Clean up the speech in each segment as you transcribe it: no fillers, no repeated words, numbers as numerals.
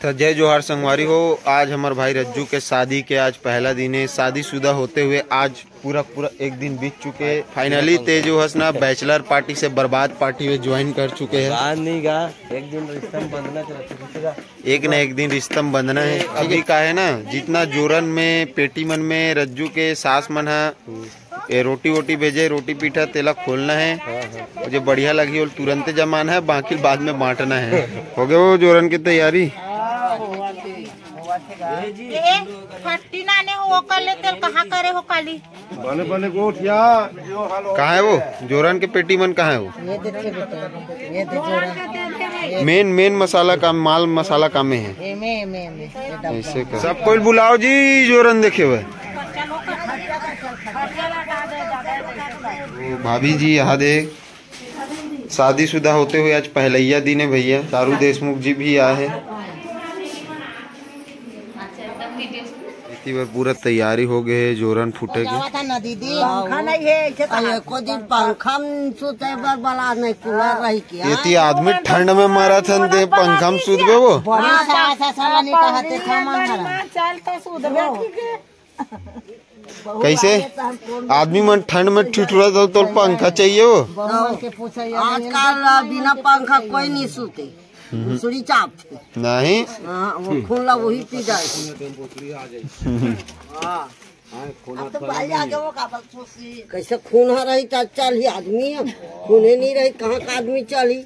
तो जय जोहार संगवारी हो। आज हमारे भाई रज्जू के शादी के आज पहला दिन है। शादीशुदा होते हुए आज पूरा एक दिन बीत चुके। फाइनली तेजो हसना बैचलर पार्टी से बर्बाद पार्टी में ज्वाइन कर चुके हैं। एक दिन रिश्ता बंधना एक न एक दिन रिश्ता बंधना है। अभी का है ना, जितना जोरन में पेटी मन में रज्जू के सास मन है ये रोटी वोटी भेजे, रोटी पीठा तेला खोलना है। मुझे बढ़िया लगी और तुरंत जमाना है, बाकी बाद में बांटना है। हो गए वो जोरन की तैयारी। कहाँ है वो जोरन के पेटी मन? कहाँ है वो? मेन मसाला का माल मसाला का में है। ऐसे कर सब कोई बुलाओ जी, जोरन देखे हुए। भाभी जी यहाँ देख, शादीशुदा होते हुए आज पहलैया दिन है भैया। चारू देशमुख जी भी आए हैं। पूरा तैयारी हो गए है, जोरन फूटेगी। आदमी ठंड में मारा था दे पंखा में सूद गए वो। कैसे आदमी मन ठंड में ठिठुरा तो पंखा चाहिए वो। आजकल बिना पंखा कोई नहीं सूते। चाप नहीं वो खून वही पी जाए। कैसे खून रही तो चल ही आदमी है, खूने नहीं रही कहाँ का आदमी चली।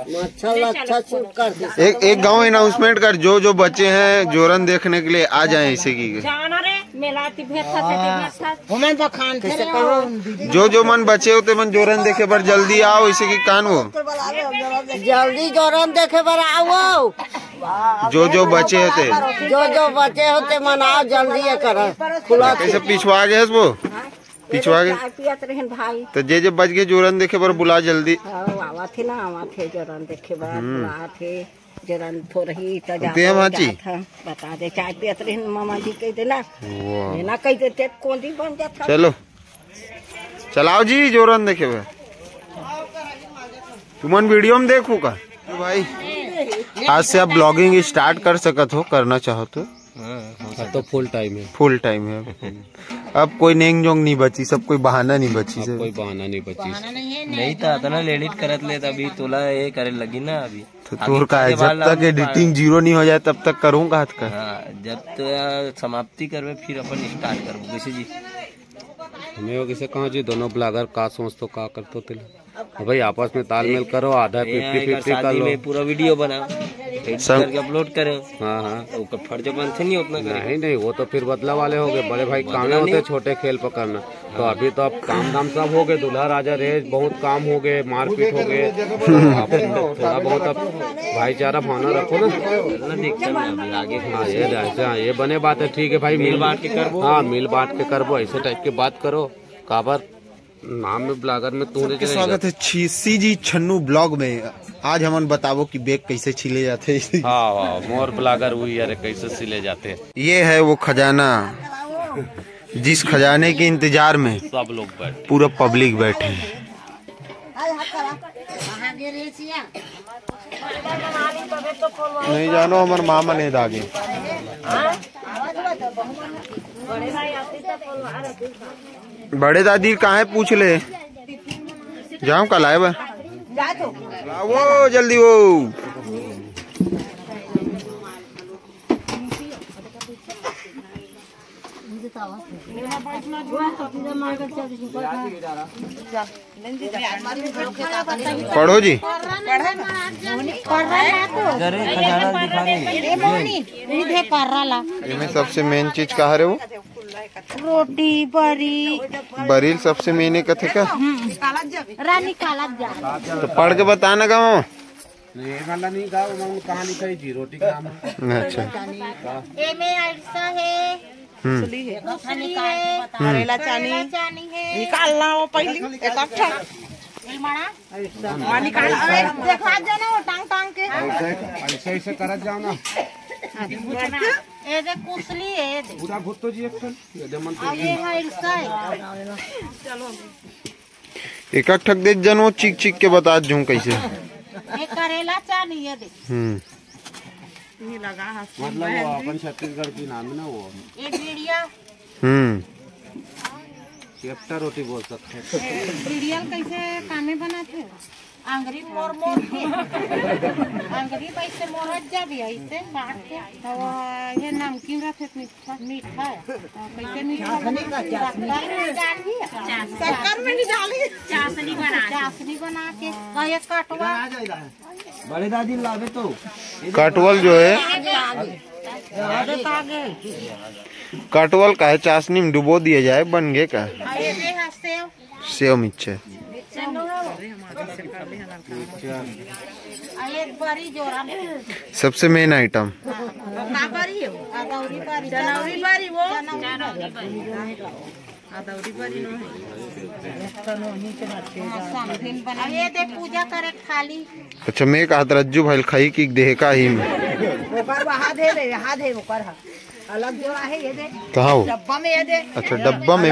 मच्छर अच्छा छूट कर। एक गांव अनाउंसमेंट कर, जो बच्चे हैं जोरन देखने के लिए आ जाएं। इसे की जो मन बचे होते मन जोरन देखे पर जल्दी आओ। इसे की कान वो जल्दी जोरन देखे पर आओ। जो बचे होते मन आओ जल्दी कर। खुला कैसे पिछवा गए वो, पिछवा गए भाई। तो जे बच गए जोरन देखे पर बुला जल्दी। जोरन देखे जोरन थोड़ी बता दे चाय पियत रहे मामा जी कह देना ना कह देते कौन दी बन जाता। चलो चलाओ जी जोरन देखे हुए। तुमन वीडियो में देखू का तो भाई आज से आप ब्लॉगिंग स्टार्ट कर सकत हो, करना चाहो तो। तो फुल टाइम है। अब कोई नेंग जोंग नहीं बची, सब कोई बहाना नहीं बची। कोई बहाना नहीं बची। नहीं था इतना एडिट करत ले अभी तोला ये करे लगी ना। अभी तो तोर का है, जब तक एडिटिंग जीरो नहीं हो जाए तब तक करूँगा हाथ का। जब तक समाप्ति करवे फिर अपन स्टार्ट करूँ। कैसे जी हमें किसे कहा जी दोनों ब्लॉगर का सोच तो का करते थे भाई, आपस में तालमेल करो। आधा 50-50 कर लो, पूरा वीडियो बना करके अपलोड करें। हाँ फर्ज बनते नहीं उतना नहीं वो तो फिर बदला वाले हो गए। बड़े भाई काम होते छोटे खेल पकड़ना। तो अभी तो अब काम दाम सब हो गए, दूल्हा राजा रेस बहुत काम हो गए, मारपीट हो गए। थोड़ा बहुत अब भाईचारा भावना रखो ना आगे। हाँ ये बने बात है, ठीक है भाई। मिल बांट के करबो। हाँ मिल बांट के करबो, ऐसे टाइप की बात करो। काबर नाम में ब्लॉगर में तू स्वागत है सीजी छन्नू ब्लॉग में। आज हम बताओ कि बैग कैसे छिले जाते हैं। हाँ मोर ब्लॉगर हुई यार कैसे सिले जाते हैं। ये है वो खजाना, जिस खजाने के इंतजार में सब लोग बैठे, पूरा पब्लिक बैठे हैं। नहीं जानो हमारे मामा ने दागे। बड़े दादी कहाँ है पूछ ले। जाओ कल आए वो जल्दी वो। पढ़ो जी। इनमें सबसे मेन चीज कहा है वो रोटी बरील सबसे मेन कथे का रानी काला तो पढ़ के बताना गाँव। कहानी कही जी रोटी का। अच्छा करेला चानी निकालना वो पहले इकट्ठा देखा जाना वो टांग टांग के ऐसे करत जाओ ना। ये दे कुसली है पूरा भुट्टो जी एक ये है इसका एक ठक देख जनो चीक चीक के बता दूं कैसे करेला चानी ये देख। ये लगा मतलब वो अपन छत्तीसगढ़ की नाम है ना वो। एक बीड़िया। चेप्टा रोटी बोल सकते हैं। सीरियल कैसे कामे बनाते हो? अंगरी मोर मोर के अंगरी पैसे मोरत जा भी ऐसे काट के तो ये नमकीन रखे मीठा मीठा कैसे मीठा शक्कर में नहीं डाली चाशनी बना के एक काटवा बड़े दादी लावे तो काटवल जो है काटवल का है चाशनी में डुबो दिया जाए बन गए का सेव मिर्च सबसे मेन आइटम पूजा करे खाली। अच्छा मैं कहा रज्जू भाई खाई की देह का ही में अलग जोड़ा है ये दे कहाँ हो डब्बा में ये दे। अच्छा डब्बा में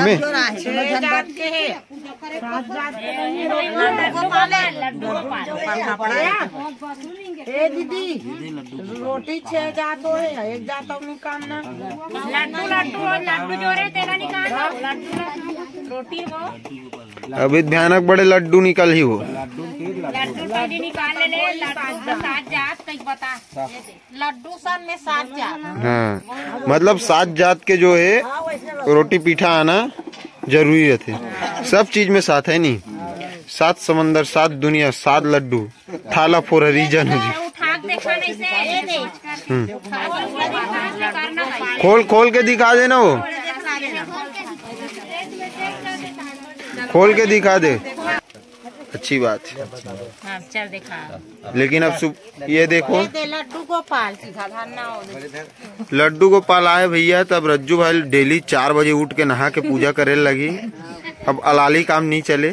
ए दीदी रोटी 6 जात हो है एक जात निकालना लड्डू जोरे तेरा निकालना रोटी वो अभी भयानक बड़े लड्डू निकल ही हो लड्डू निकाल ले 7 जात कहीं बता लड्डू सन में 7 जात। हाँ मतलब 7 जात के जो है रोटी पीठा आना जरूरी रहते सब चीज में साथ है नहीं 7 समंदर 7 दुनिया 7 लड्डू थाला फॉर अ रीजन है जी। खोल के दिखा देना वो खोल के दिखा दे अच्छी बात है। हाँ, चल दिखा। लेकिन अब ये देखो लड्डू गोपाल लड्डू गोपाल आए भैया तब रज्जू भाई डेली 4 बजे उठ के नहा के पूजा करे लगी। अब अलाली काम नहीं चले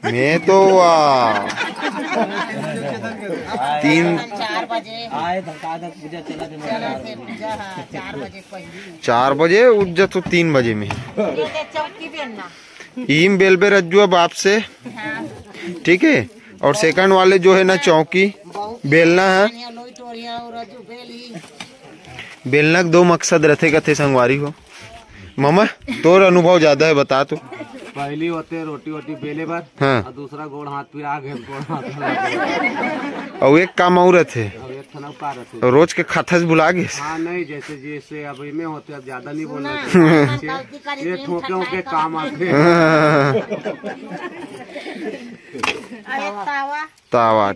मैं तो 4 बजे पूजा चला 4 बजे उठ जा तो 3 बजे में चौकी बेलना ईम बेल बे रज्जू अब आपसे ठीक है। और सेकंड वाले जो है ना चौकी बेलना है बेलना के 2 मकसद रहते कथे संगवारी हो मामा तोर अनुभव ज्यादा है बता तो। पहली होते रोटी बेले बार हाँ और दूसरा गोड़ हाथ फिर आगे और एक काम और थे रोज के खथस भुला गए। हाँ नहीं जैसे जैसे अब में होते अब ज्यादा नहीं बोलना ये ठोके के काम आते तावा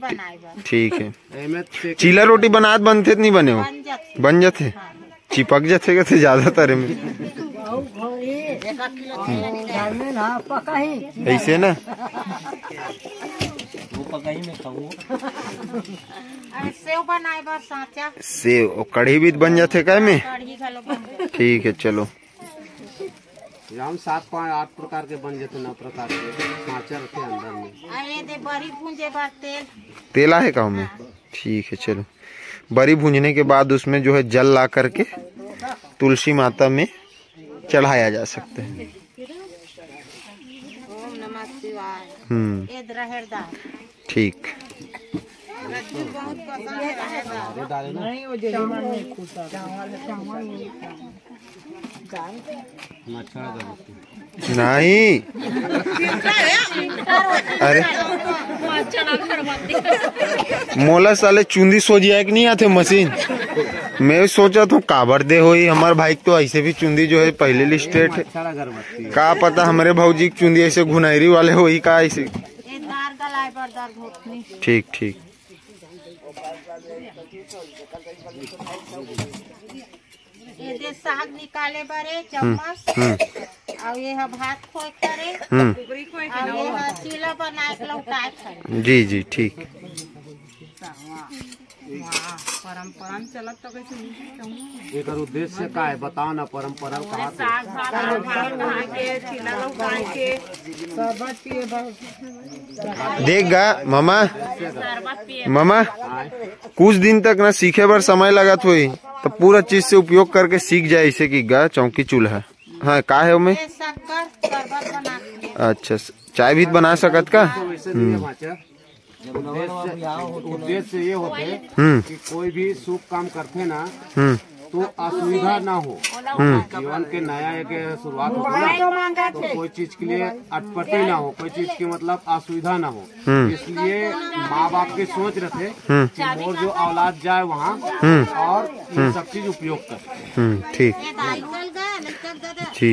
ठीक है। चीला रोटी बनात बनते नहीं बने हो बन जाते चिपक जाते कहते ज्यादातर में ऐसे ना सेव बनाए बस साचा सेव और कढ़ी भी बन जाते काय में ठीक है चलो। हम 7-8 प्रकार के बन जाते 9 प्रकार के साँचा रखे अंदर में बड़ी भूंजे बाद तेला है गाँव में ठीक है चलो। बड़ी भूंजने के बाद उसमें जो है जल ला करके तुलसी माता में चढ़ाया जा सकता है। ओम नमः शिवाय ठीक नहीं अरे मोला साले चुंदी सोजिया नहीं आते मशीन मैं सोचा तो काबर दे होई हमारे भाई तो ऐसे भी चुंदी जो है पहले लिस्टेड है का पता हमारे भाजी की चुंदी ऐसे घुनायरी वाले होई का ऐसे ठीक ठीक ये साग निकाले बारे चम्मच और ये भात खोए करे और ये चीला बनाए के लौटाए करे जी जी ठीक। परंपरा चलत तो कैसे एक उद्देश्य का है बताओ ना परंपरा कहाँ देख मामा मामा कुछ दिन तक ना सीखे बार समय लगा हुई तो पूरा चीज से उपयोग करके सीख जाए इसे कि गा चौकी चूल्हा हाँ का है उमें शक्कर शरबत बना अच्छा, चाय भी बना सकत का? उद्देश्य ये होते कि कोई भी शुभ काम करते ना तो असुविधा ना हो। जीवन के नया एक शुरुआत होती है तो कोई चीज के लिए अटपटी ना हो, कोई चीज की मतलब असुविधा ना हो। इसलिए माँ बाप की सोच रहे कि मोर जो औलाद जाए वहाँ और ये सब चीज उपयोग कर। ठीक जी।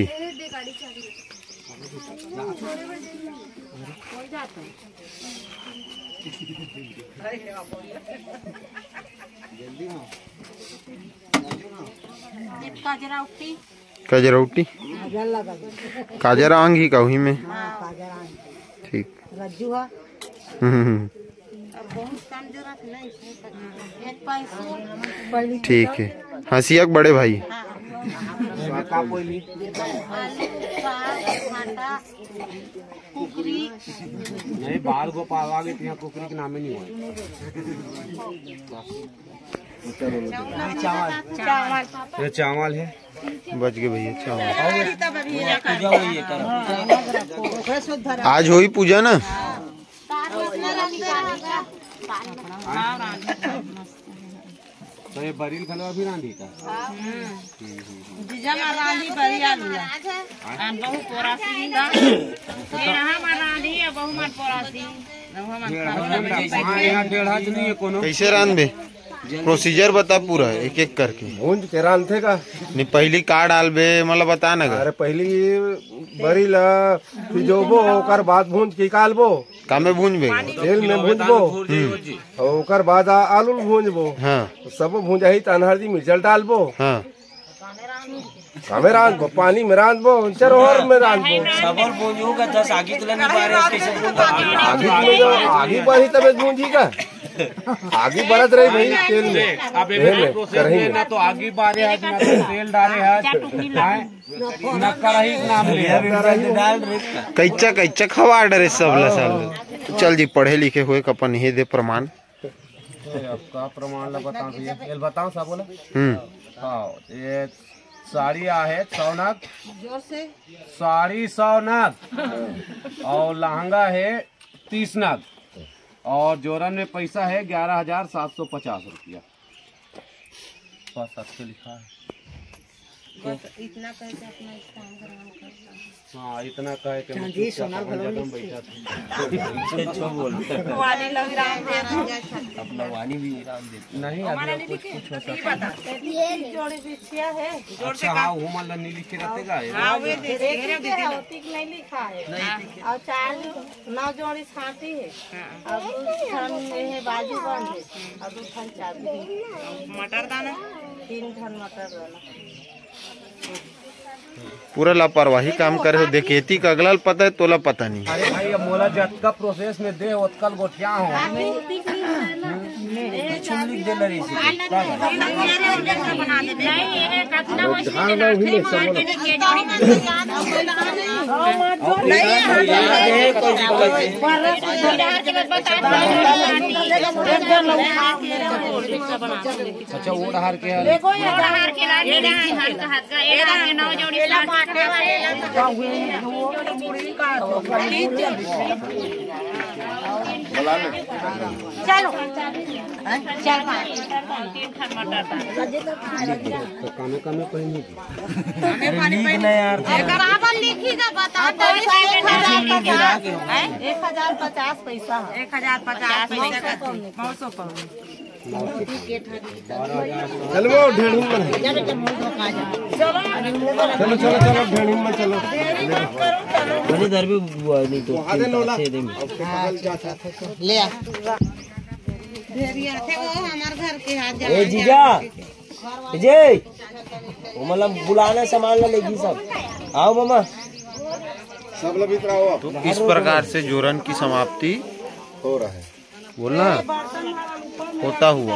कजरौटी काजरांग ही कहूँ में। ठीक। ठीक है। हंसिया बड़े भाई। नहीं, बाल को पावागे तो यहाँ कुकरी के नाम ही नहीं हुआ। चावल है, बच गए भैया चावल। आज हुई पूजा ना? तो ये बरील खलवा भी रांधी का। कैसे रांधे? प्रोसीजर बता पूरा एक एक करके। भूंज के रांधे का नहीं, पहली का डालबे मतलब बता ना। अरे पहली बरी ला फिजोबो, ओकर बाद भूंज के निकालबो। का में भूंजबे? तेल में भूंजबो, ओकर बाद आलू भूंजबो। हाँ। सब भूंजाही त हल्दी मिर्चल डालबो। हाँ। हमें रांधबो, पानी में रांधबो, चरोहर में रांधबो। सबल भूंजूगा 10 आगे तो नहीं बारे कैसे भूंगा? आगे बढ़ी तब भूंजी का आगे बढ़त रही भाई तेल में। अब एक ना तो आगे बारे है ना तो तेल डाले है ना कढ़ाई नाम ले। कैचा कैचा खवा डरे सब सब। चल जी, पढ़े लिखे हुए कपन ही दे प्रमाण। आपका प्रमाण ला बताओ भैया, ये बताओ सब बोला। हाँ, ये साड़ी है 100 नग, साड़ी 100 नग और लहंगा है 30 नग और जोरन में पैसा है 11,750 रुपया। बस आपसे लिखा है। इतना कह के अपना काम ग्रहण करता। हाँ, इतना कहे के मैं चुपचाप अपन जगह में बैठा था। वाणी लग राम दे अपना वाणी भी राम दे नहीं, अभी कुछ हो सकता है। ये जोड़ी बिछिया है। अच्छा, हाँ, वो मान नहीं लिखे रहतेगा। हां, वे होती नहीं लिखा है। और 4 9 जोड़ी छाती है। अब थान में है बाजू बंद है। अब थान चाबी मटर दाना 3 थान मटर दाना। पूरा लापरवाही काम करे हो। देखेती का अगला पता है, तोला पता नहीं। अरे भाई, अब मोला जतका प्रोसेस में दे ओतकल गोठिया हो। लिख दे लरी अच्छा, वो हार के चलो चल कमे पहनी लिखी ना बता। 1050 पैसा 1050 चलो वो ढेड़ी में चलो चलो चलो चलो ढेड़ी में चलो। इधर भी नहीं तो ले आ थे वो हमारे घर के हाथ। ए जीजा जय, वो मतलब बुलाना सामान लेगी सब। आओ मामा, सब लोग इतना हो। तो इस प्रकार से जोरन की समाप्ति हो रहा है। बोलना होता हुआ।